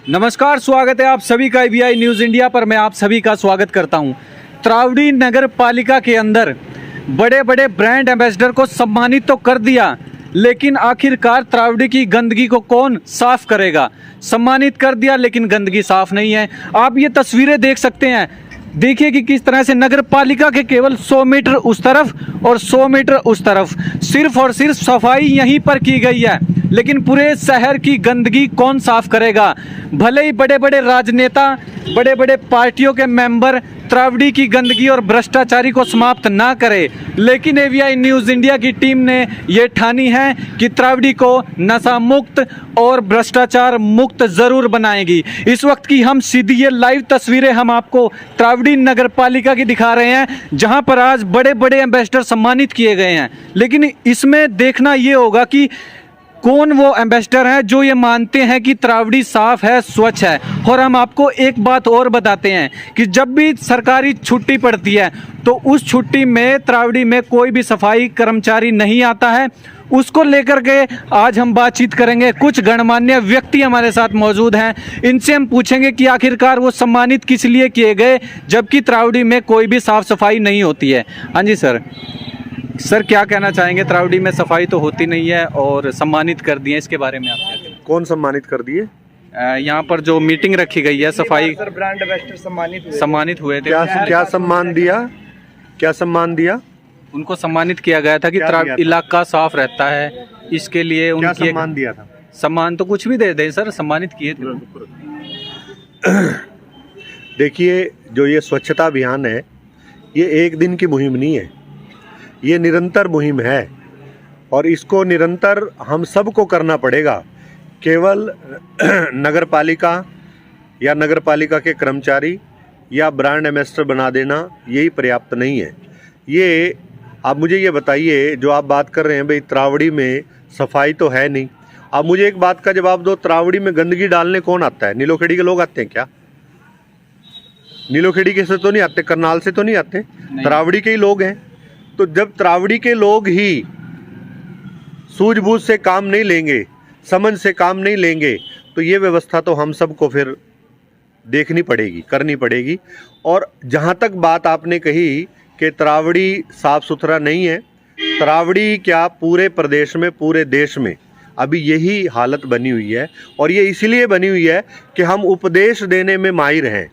नमस्कार, स्वागत है आप सभी का ABI न्यूज़ इंडिया पर। मैं आप सभी का स्वागत करता हूं। त्रावडी नगर पालिका के अंदर बड़े बड़े ब्रांड एम्बेसडर को सम्मानित तो कर दिया, लेकिन आखिरकार त्रावडी की गंदगी को कौन साफ करेगा? सम्मानित कर दिया लेकिन गंदगी साफ नहीं है। आप ये तस्वीरें देख सकते हैं, देखिए कि किस तरह से नगर पालिका के केवल 100 मीटर उस तरफ और 100 मीटर उस तरफ सिर्फ और सिर्फ सफाई यहीं पर की गई है, लेकिन पूरे शहर की गंदगी कौन साफ करेगा? भले ही बड़े बड़े राजनेता, बड़े बड़े पार्टियों के मेंबर त्रावडी की गंदगी और भ्रष्टाचारी को समाप्त ना करे, लेकिन ABI न्यूज़ इंडिया की टीम ने ये ठानी है कि त्रावडी को नशा मुक्त और भ्रष्टाचार मुक्त जरूर बनाएगी। इस वक्त की हम सीधी ये लाइव तस्वीरें हम आपको त्रावडी नगर पालिका की दिखा रहे हैं, जहां पर आज बड़े बड़े एम्बेसडर सम्मानित किए गए हैं। लेकिन इसमें देखना ये होगा कि कौन वो एम्बेसडर हैं जो ये मानते हैं कि त्रावडी साफ है, स्वच्छ है। और हम आपको एक बात और बताते हैं कि जब भी सरकारी छुट्टी पड़ती है तो उस छुट्टी में त्रावडी में कोई भी सफाई कर्मचारी नहीं आता है। उसको लेकर के आज हम बातचीत करेंगे। कुछ गणमान्य व्यक्ति हमारे साथ मौजूद हैं, इनसे हम पूछेंगे कि आखिरकार वो सम्मानित किस लिए किए गए जबकि त्रावडी में कोई भी साफ सफाई नहीं होती है। हाँ जी सर, क्या कहना चाहेंगे? त्रावडी में सफाई तो होती नहीं है और सम्मानित कर दिए, इसके बारे में आप क्या कहेंगे? कौन सम्मानित कर दिए? यहाँ पर जो मीटिंग रखी गई है, सफाई सर ब्रांड एम्बेसडर सम्मानित हुए थे। क्या सम्मान दिया? क्या सम्मान दिया? उनको सम्मानित किया गया था कि इलाका साफ रहता है, इसके लिए क्या उनकी सम्मान दिया था? सम्मान तो कुछ भी दे दे सर, सम्मानित किए थे। देखिए, जो ये स्वच्छता अभियान है, ये एक दिन की मुहिम नहीं है, ये निरंतर मुहिम है और इसको निरंतर हम सबको करना पड़ेगा। केवल नगर पालिका या नगर पालिका के कर्मचारी या ब्रांड एम्बेसडर बना देना यही पर्याप्त नहीं है। ये आप मुझे ये बताइए, जो आप बात कर रहे हैं भाई त्रावडी में सफाई तो है नहीं, आप मुझे एक बात का जवाब दो, त्रावडी में गंदगी डालने कौन आता है? नीलोखेड़ी के लोग आते हैं क्या? नीलोखेड़ी के से तो नहीं आते, करनाल से तो नहीं आते, त्रावडी के ही लोग हैं। तो जब त्रावडी के लोग ही सूझबूझ से काम नहीं लेंगे, समझ से काम नहीं लेंगे, तो ये व्यवस्था तो हम सबको फिर देखनी पड़ेगी, करनी पड़ेगी। और जहाँ तक बात आपने कही कि त्रावडी साफ सुथरा नहीं है, त्रावडी क्या पूरे प्रदेश में, पूरे देश में अभी यही हालत बनी हुई है। और ये इसलिए बनी हुई है कि हम उपदेश देने में माहिर हैं,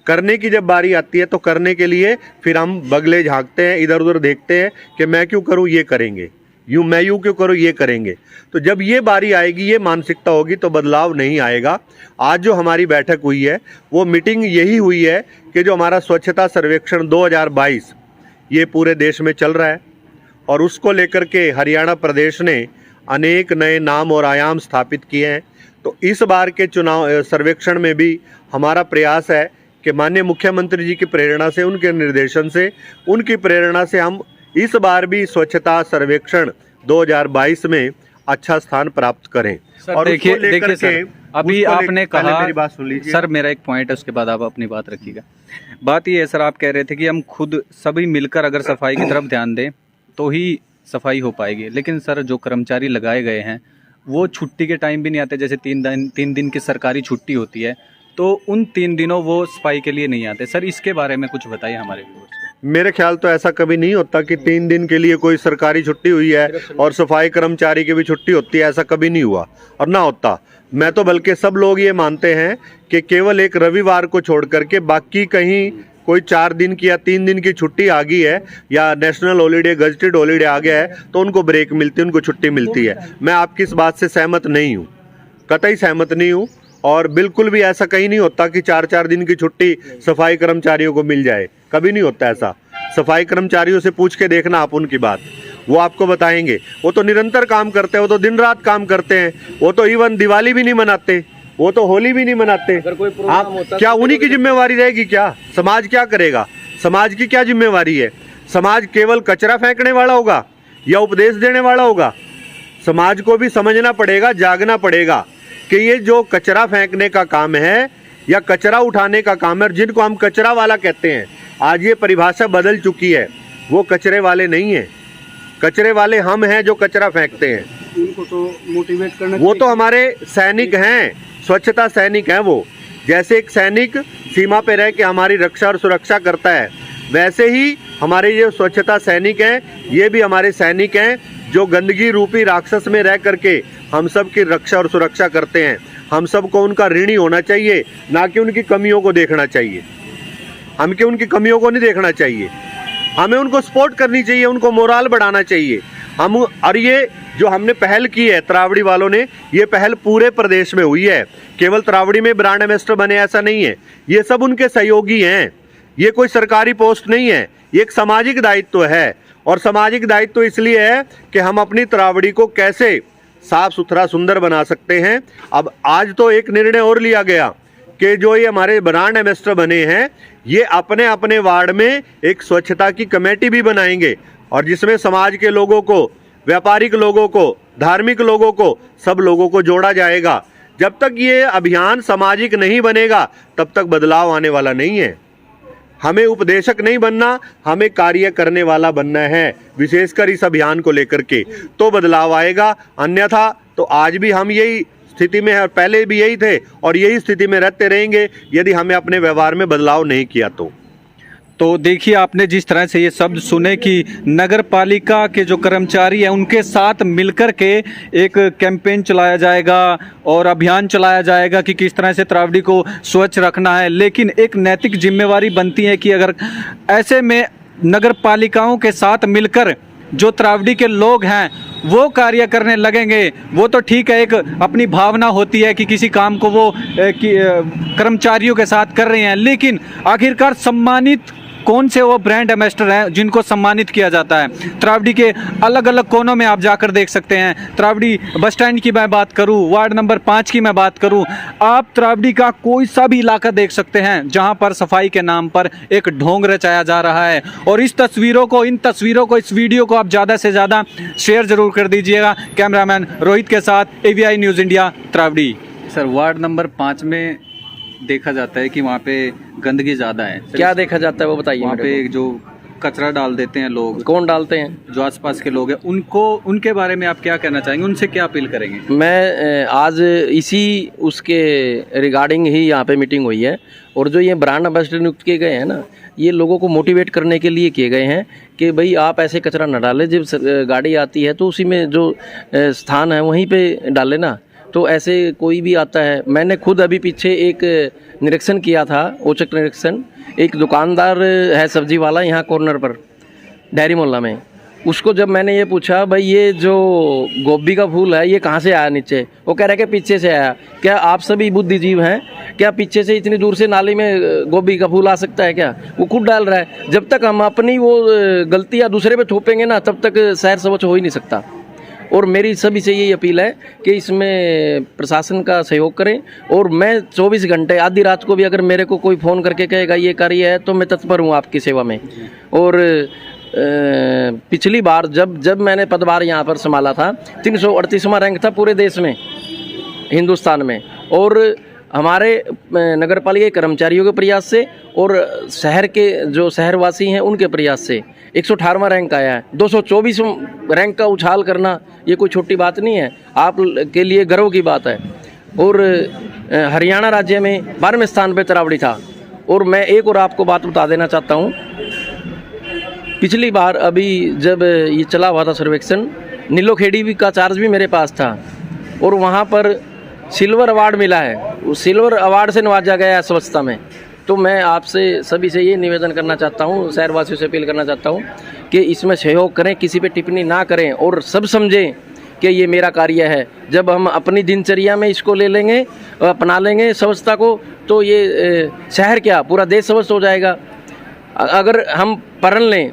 करने की जब बारी आती है तो करने के लिए फिर हम बगले झांकते हैं, इधर उधर देखते हैं कि मैं क्यों करूं, ये करेंगे, मैं यूं क्यों करूं, ये करेंगे। तो जब ये बारी आएगी, ये मानसिकता होगी तो बदलाव नहीं आएगा। आज जो हमारी बैठक हुई है, वो मीटिंग यही हुई है कि जो हमारा स्वच्छता सर्वेक्षण 2022 ये पूरे देश में चल रहा है और उसको लेकर के हरियाणा प्रदेश ने अनेक नए नाम और आयाम स्थापित किए हैं। तो इस बार के चुनाव सर्वेक्षण में भी हमारा प्रयास है कि माननीय मुख्यमंत्री जी की प्रेरणा से, उनके निर्देशन से, उनकी प्रेरणा से हम इस बार भी स्वच्छता सर्वेक्षण 2022 में अच्छा स्थान प्राप्त करें। और देखिए सर, अभी आपने कहा, मेरी बात सुन लीजिए सर, मेरा एक पॉइंट है, उसके बाद आप अपनी बात रखिएगा। बात ये है सर, आप कह रहे थे कि हम खुद सभी मिलकर अगर सफाई की तरफ ध्यान दें तो ही सफाई हो पाएगी। लेकिन सर, जो कर्मचारी लगाए गए हैं वो छुट्टी के टाइम भी नहीं आते। जैसे 3 दिन की सरकारी छुट्टी होती है तो उन 3 दिनों वो सफाई के लिए नहीं आते। सर, इसके बारे में कुछ बताइए हमारे व्यूअर्स को। मेरे ख्याल तो ऐसा कभी नहीं होता कि 3 दिन के लिए कोई सरकारी छुट्टी हुई है और सफाई कर्मचारी की भी छुट्टी होती है, ऐसा कभी नहीं हुआ और ना होता। मैं तो बल्कि सब लोग ये मानते हैं कि केवल एक रविवार को छोड़ करके बाकी कहीं कोई 4 दिन की या 3 दिन की छुट्टी आ गई है या नेशनल हॉलीडे, गजटेड हॉलीडे आ गया है तो उनको ब्रेक मिलती है, उनको छुट्टी मिलती है। मैं आपकी इस बात से सहमत नहीं हूँ, कतई सहमत नहीं हूँ। और बिल्कुल भी ऐसा कहीं नहीं होता कि 4 दिन की छुट्टी सफाई कर्मचारियों को मिल जाए, कभी नहीं होता ऐसा। सफाई कर्मचारियों से पूछ के देखना आप उनकी बात, वो आपको बताएंगे। वो तो निरंतर काम करते हैं, वो तो दिन रात काम करते हैं, वो तो इवन दिवाली भी नहीं मनाते, वो तो होली भी नहीं मनाते। आप क्या उन्हीं की जिम्मेवारी रहेगी? क्या समाज क्या करेगा? समाज की क्या जिम्मेवारी है? समाज केवल कचरा फेंकने वाला होगा या उपदेश देने वाला होगा? समाज को भी समझना पड़ेगा, जागना पड़ेगा कि ये जो कचरा फेंकने का काम है या कचरा उठाने का काम है, जिनको हम कचरा वाला कहते हैं, आज ये परिभाषा बदल चुकी है। वो कचरे वाले नहीं हैं, कचरे वाले हम हैं जो कचरा फेंकते हैं। उनको तो मोटिवेट करना, वो तो हमारे सैनिक हैं, स्वच्छता सैनिक हैं वो। जैसे एक सैनिक सीमा पे रह के हमारी रक्षा और सुरक्षा करता है, वैसे ही हमारे ये स्वच्छता सैनिक हैं, ये भी हमारे सैनिक हैं जो गंदगी रूपी राक्षस में रह करके हम सब की रक्षा और सुरक्षा करते हैं। हम सबको उनका ऋणी होना चाहिए, ना कि उनकी कमियों को देखना चाहिए। हमको उनकी कमियों को नहीं देखना चाहिए, हमें उनको सपोर्ट करनी चाहिए, उनको मोराल बढ़ाना चाहिए। और ये जो हमने पहल की है तरावड़ी वालों ने, ये पहल पूरे प्रदेश में हुई है। केवल तरावड़ी में ब्रांड एम्बेसडर बने ऐसा नहीं है, ये सब उनके सहयोगी हैं। ये कोई सरकारी पोस्ट नहीं है, ये एक सामाजिक दायित्व है। और सामाजिक दायित्व इसलिए है कि हम अपनी तरावड़ी को कैसे साफ सुथरा सुंदर बना सकते हैं। अब आज तो एक निर्णय और लिया गया कि जो ये हमारे ब्रांड एम्बेसडर बने हैं, ये अपने अपने वार्ड में एक स्वच्छता की कमेटी भी बनाएंगे, और जिसमें समाज के लोगों को, व्यापारिक लोगों को, धार्मिक लोगों को, सब लोगों को जोड़ा जाएगा। जब तक ये अभियान सामाजिक नहीं बनेगा तब तक बदलाव आने वाला नहीं है। हमें उपदेशक नहीं बनना, हमें कार्य करने वाला बनना है, विशेषकर इस अभियान को लेकर के, तो बदलाव आएगा। अन्यथा तो आज भी हम यही स्थिति में है, और पहले भी यही थे और यही स्थिति में रहते रहेंगे यदि हमें अपने व्यवहार में बदलाव नहीं किया तो देखिए, आपने जिस तरह से ये शब्द सुने कि नगर पालिका के जो कर्मचारी हैं उनके साथ मिलकर के एक कैंपेन चलाया जाएगा और अभियान चलाया जाएगा कि किस तरह से तरावड़ी को स्वच्छ रखना है। लेकिन एक नैतिक जिम्मेवारी बनती है कि अगर ऐसे में नगर पालिकाओं के साथ मिलकर जो तरावड़ी के लोग हैं वो कार्य करने लगेंगे, वो तो ठीक है, एक अपनी भावना होती है कि किसी काम को वो कर्मचारियों के साथ कर रहे हैं, लेकिन आखिरकार सम्मानित कौन से वो ब्रांड एम्बेसडर हैं जिनको सम्मानित किया जाता है। तरावड़ी के अलग अलग कोनों में आप जाकर देख सकते हैं। तरावड़ी बस स्टैंड की मैं बात करूं, वार्ड नंबर 5 की मैं बात करूं, आप तरावड़ी का कोई सा भी इलाका देख सकते हैं जहां पर सफाई के नाम पर एक ढोंग रचाया जा रहा है। और इन तस्वीरों को, इस वीडियो को आप ज़्यादा से ज़्यादा शेयर जरूर कर दीजिएगा। कैमरामैन रोहित के साथ AVI news India, Taraori. Sir, ward number 5 में देखा जाता है कि वहाँ पे गंदगी ज़्यादा है। क्या देखा जाता है वो बताइए। वहाँ पे जो कचरा डाल देते हैं लोग, कौन डालते हैं? जो आसपास के लोग हैं, उनके बारे में आप क्या कहना चाहेंगे, उनसे क्या अपील करेंगे? मैं आज इसी उसके रिगार्डिंग ही यहाँ पे मीटिंग हुई है, और जो ये ब्रांड एम्बेसडर नियुक्त किए गए हैं ना, ये लोगों को मोटिवेट करने के लिए किए गए हैं कि भाई आप ऐसे कचरा न डालें, जब गाड़ी आती है तो उसी में जो स्थान है वहीं पे डालें ना। तो ऐसे कोई भी आता है, मैंने खुद अभी पीछे एक निरीक्षण किया था, औचक निरीक्षण। एक दुकानदार है सब्जी वाला यहाँ कॉर्नर पर डेयरी मोहल्ला में, उसको जब मैंने ये पूछा भाई ये जो गोभी का फूल है ये कहाँ से आया नीचे, वो कह रहा है कि पीछे से आया। क्या आप सभी बुद्धिजीव हैं? क्या पीछे से इतनी दूर से नाली में गोभी का फूल आ सकता है क्या? वो खुद डाल रहा है। जब तक हम अपनी वो गलतियाँ दूसरे पे थोपेंगे ना, तब तक शहर स्वच्छ हो ही नहीं सकता। और मेरी सभी से यही अपील है कि इसमें प्रशासन का सहयोग करें। और मैं 24 घंटे, आधी रात को भी अगर मेरे को कोई फ़ोन करके कहेगा ये कार्य है, तो मैं तत्पर हूँ आपकी सेवा में। और पिछली बार जब मैंने पदभार यहाँ पर संभाला था, 338वां रैंक था पूरे देश में, हिंदुस्तान में। और हमारे नगर पालिका के कर्मचारियों के प्रयास से और शहर के जो शहरवासी हैं उनके प्रयास से 118वां रैंक आया है। 224 रैंक का उछाल करना ये कोई छोटी बात नहीं है, आप के लिए गर्व की बात है। और हरियाणा राज्य में 12वें स्थान पे तरावड़ी था। और मैं एक और आपको बात बता देना चाहता हूँ, पिछली बार अभी जब ये चला हुआ था सर्वेक्षण, नीलोखेड़ी का चार्ज भी मेरे पास था, और वहाँ पर सिल्वर अवार्ड मिला है। उस सिल्वर अवार्ड से नवाजा गया है स्वच्छता में। तो मैं आपसे सभी से ये निवेदन करना चाहता हूँ, शहरवासियों से अपील करना चाहता हूँ कि इसमें सहयोग करें, किसी पे टिप्पणी ना करें, और सब समझें कि ये मेरा कार्य है। जब हम अपनी दिनचर्या में इसको ले लेंगे, अपना लेंगे स्वच्छता को, तो ये शहर क्या पूरा देश स्वच्छ हो जाएगा। अगर हम प्रण लें,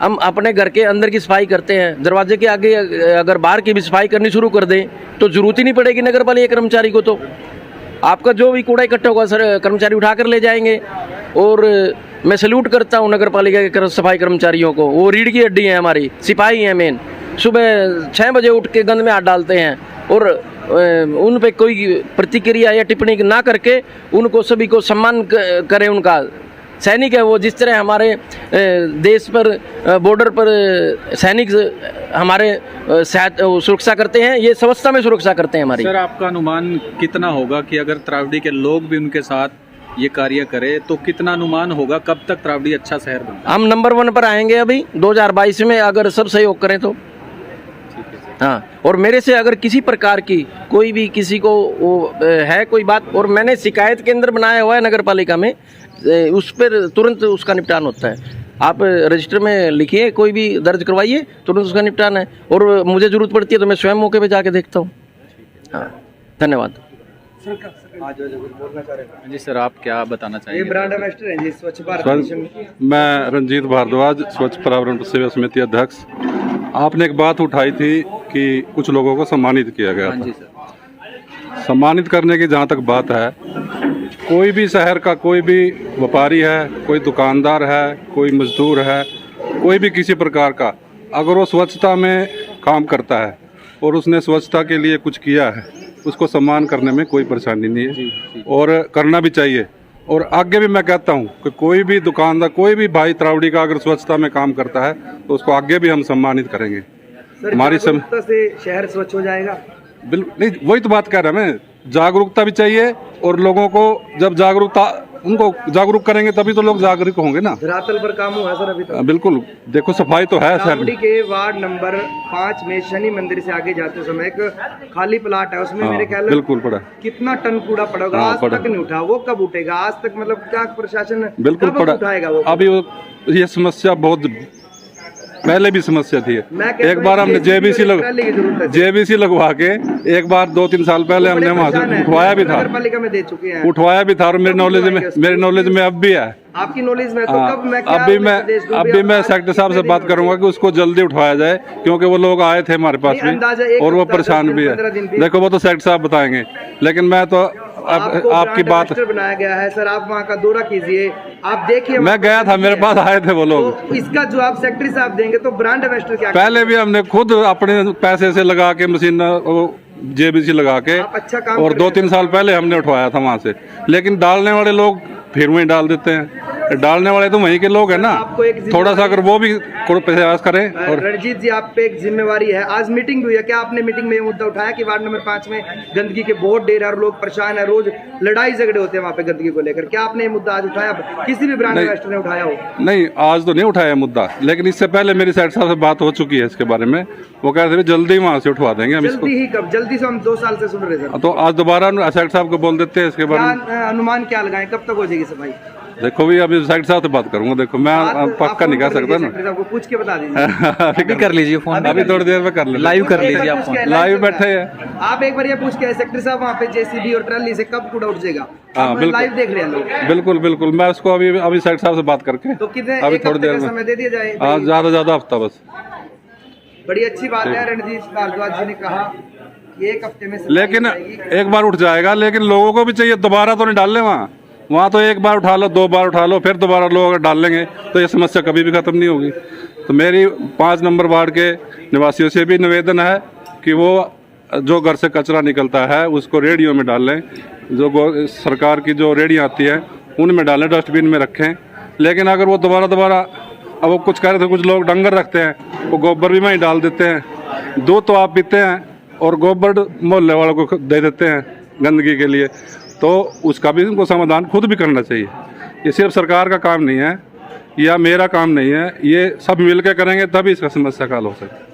हम अपने घर के अंदर की सफाई करते हैं, दरवाजे के आगे अगर बाहर की भी सफाई करनी शुरू कर दें तो ज़रूरत ही नहीं पड़ेगी नगर पालिका कर्मचारी को। तो आपका जो भी कूड़ा इकट्ठा होगा सर कर्मचारी उठा कर ले जाएंगे। और मैं सैल्यूट करता हूँ नगर पालिका के सफाई कर्मचारियों को, वो रीढ़ की हड्डी है हमारी, सिपाही हैं मेन। सुबह 6 बजे उठ के गंद में हाथ डालते हैं, और उन पे कोई प्रतिक्रिया या टिप्पणी ना करके उनको सभी को सम्मान करें उनका, सैनिक है वो, जिस तरह हमारे देश पर बॉर्डर पर सैनिक हमारे सुरक्षा करते हैं, ये स्वच्छता में सुरक्षा करते हैं हमारी। सर आपका अनुमान कितना होगा कि अगर त्रावडी के लोग भी उनके साथ ये कार्य करे तो कितना अनुमान होगा, कब तक त्रावडी अच्छा शहर बने? हम नंबर 1 पर आएंगे अभी 2022 में, अगर सब सहयोग करें तो। हाँ, और मेरे से अगर किसी प्रकार की कोई भी किसी को वो है कोई बात, और मैंने शिकायत केंद्र बनाया हुआ है नगर पालिका में, उस पर तुरंत उसका निपटान होता है। आप रजिस्टर में लिखिए, कोई भी दर्ज करवाइए, तुरंत उसका निपटान है। और मुझे ज़रूरत पड़ती है तो मैं स्वयं मौके पे जाके देखता हूँ। हाँ, धन्यवाद। जी सर, आप क्या बताना चाहेंगे? ये ब्रांड एम्बेसडर हैं जी स्वच्छ भारत मिशन में। मैं रंजीत भारद्वाज, स्वच्छ पर्यावरण सेवा समिति अध्यक्ष। आपने एक बात उठाई थी कि कुछ लोगों को सम्मानित किया गया हाँ जी था। सर। सम्मानित करने की जहाँ तक बात है, कोई भी शहर का कोई भी व्यापारी है, कोई दुकानदार है, कोई मजदूर है, कोई भी किसी प्रकार का, अगर वो स्वच्छता में काम करता है और उसने स्वच्छता के लिए कुछ किया है, उसको सम्मान करने में कोई परेशानी नहीं है और करना भी चाहिए। और आगे भी मैं कहता हूँ कि कोई भी दुकानदार, कोई भी भाई त्रावडी का अगर स्वच्छता में काम करता है तो उसको आगे भी हम सम्मानित करेंगे। हमारी जागरूकता से शहर स्वच्छ हो जाएगा। बिल्कुल नहीं, वही तो बात कह रहे हैं मैं, जागरूकता भी चाहिए और लोगों को जब जागरूकता, उनको जागरूक करेंगे तभी तो लोग जागरूक होंगे ना। धरातल पर काम हुआ सर अभी तक? बिल्कुल, देखो सफाई तो है शहर त्रावडी में। के वार्ड नंबर 5 में शनि मंदिर से आगे जाते समय एक खाली प्लाट है, उसमें मेरे ख्याल बिल्कुल पड़ा, कितना टन कूड़ा पड़ा होगा, हाँ, आज पड़ा। तक नहीं उठा। वो कब उठेगा? आज तक मतलब क्या प्रशासन बिल्कुल कब पड़ा उठाएगा वो? अभी ये समस्या बहुत पहले भी समस्या थी। एक बार हमने जेबीसी लगवा के एक बार 2-3 साल पहले हमने वहाँ से उठवाया भी था, नगर पालिका में दे चुके हैं, उठवाया भी था और मेरे नॉलेज में अब भी है। आपकी नॉलेज में तो हाँ, कब मैं अभी मैं सेक्रेटरी साहब से बात करूंगा कि उसको जल्दी उठाया जाए, क्योंकि वो लोग आए थे हमारे पास भी और वो परेशान भी है। देखो वो तो सेक्रेटरी साहब बताएंगे, लेकिन मैं तो आपकी बात बनाया गया है सर, आप वहाँ का दौरा कीजिए, आप देखिए। मैं गया था, मेरे पास आए थे वो लोग। तो इसका जो आप सेक्रेटरी साहब देंगे तो ब्रांड एम्बेसडर क्या? पहले भी हमने खुद अपने पैसे से लगा के मशीन जेबीसी लगा के, अच्छा काम और 2-3 साल पहले हमने उठवाया था वहाँ से, लेकिन डालने वाले लोग फिर वहीं डाल देते हैं। डालने वाले तो वहीं के लोग हैं ना, थोड़ा सा अगर वो भी प्रयास करें। और रणजीत जी, आप पे एक जिम्मेवारी है, आज मीटिंग हुई है, क्या आपने मीटिंग में ये मुद्दा उठाया कि वार्ड नंबर 5 में गंदगी के बहुत ढेर है और लोग परेशान है, रोज लड़ाई झगड़े होते हैं वहाँ पे गंदगी को लेकर? क्या आपने ये मुद्दा आज उठाया? किसी भी ब्रांड एम्बेसडर ने उठाया हो? नहीं, आज तो नहीं उठाया मुद्दा, लेकिन इससे पहले मेरी साइड साहब से बात हो चुकी है इसके बारे में। वो कह रहे थे जल्दी वहाँ से उठवा देंगे हम इसको। जल्दी ही कब? जल्दी से हम 2 साल से सुन रहे थे, तो आज दोबारा साइड साहब को बोल देते हैं इसके बारे में। अनुमान क्या लगाएं, कब तक हो जाएगी सफाई? देखो भी अभी साइड साहब से बात करूंगा, देखो मैं पक्का नहीं कह सकता ना। वो पूछ के बता दीजिए। अभी कर लीजिए फोन, अभी थोड़ी देर में कर ले, लाइव कर लीजिए आप फोन। लाइव बैठे हैं आप एक बार ये पूछ के सेक्रेटरी साहब वहाँ पे जेसीबी और ट्रॉली से कब कूड़ा उठ जाएगा? हाँ, बिल्कुल लाइव देख रहे हैं लोग। बिल्कुल मैं उसको अभी साइड साहब से बात करके तो कितने अभी एक थोड़ी हफ्ते देर का में, समय दे दिया जाए? हाँ ज्यादा हफ्ता बस। बड़ी अच्छी बात है, रणजीत भारद्वाज जी ने कहा कि 1 हफ्ते में सफाई लेकिन हो जाएगी। एक बार उठ जाएगा, लेकिन लोगों को भी चाहिए, दोबारा तो नहीं डाल ले वहाँ तो एक बार उठा लो, 2 बार उठा लो, फिर दोबारा लोग अगर डाल लेंगे तो ये समस्या कभी भी खत्म नहीं होगी। तो मेरी 5 नंबर वार्ड के निवासियों से भी निवेदन है कि वो जो घर से कचरा निकलता है उसको रेडियो में डाल लें, जो सरकार की जो रेडियाँ आती हैं उनमें डालें, डस्टबिन में रखें। लेकिन अगर वो दोबारा अब वो कुछ कह रहे थे, कुछ लोग डंगर रखते हैं, वो गोबर भी वहीं डाल देते हैं। दूध तो आप पीते हैं और गोबर मोहल्ले वालों को दे देते हैं गंदगी के लिए, तो उसका भी उनको समाधान खुद भी करना चाहिए। ये सिर्फ सरकार का काम नहीं है या मेरा काम नहीं है, ये सब मिलकर करेंगे तभी इसका समस्या का हल हो सकता है।